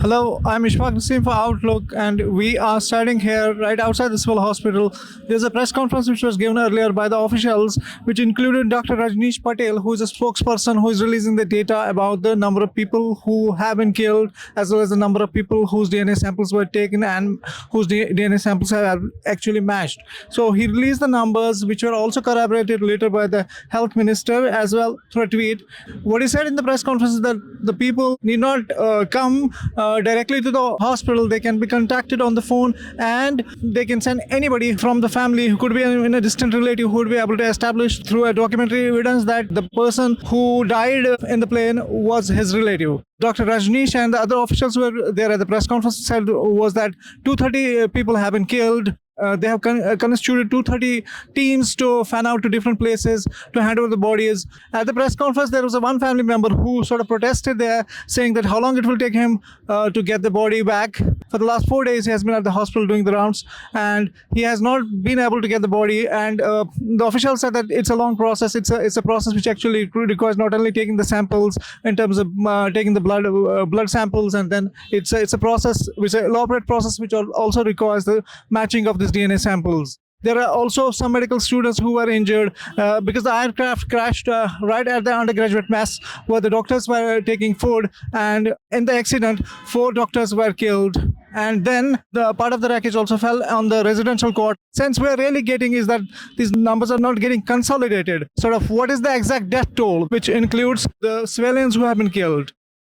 Hello, I'm Ishfaq Naseem for Outlook, and we are standing here right outside the civil hospital. There's a press conference which was given earlier by the officials, which included Dr. Rajnish Patel, who is a spokesperson who is releasing the data about the number of people who have been killed, as well as the number of people whose DNA samples were taken and whose DNA samples have actually matched. So he released the numbers, which were also corroborated later by the health minister as well through a tweet. What he said in the press conference is that the people need not come directly to the hospital. They can be contacted on the phone, and they can send anybody from the family who could be in a distant relative who would be able to establish through a documentary evidence that the person who died in the plane was his relative. Dr. Rajnish and the other officials who were there at the press conference said was that 230 people have been killed. They have constituted 230 teams to fan out to different places to hand over the bodies. At the press conference, there was one family member who sort of protested there, saying that how long it will take him to get the body back. For the last 4 days, he has been at the hospital doing the rounds, and he has not been able to get the body. And the officials said that it's a long process. It's a process which actually requires not only taking the samples in terms of taking the blood samples, and then it's a process, which is an elaborate process, which also requires the matching of these DNA samples. There are also some medical students who were injured because the aircraft crashed right at the undergraduate mess where the doctors were taking food, and in the accident, 4 doctors were killed. And then the part of the wreckage also fell on the residential court. Sense we're really getting is that these numbers are not getting consolidated. Sort of what is the exact death toll, which includes the civilians who have been killed.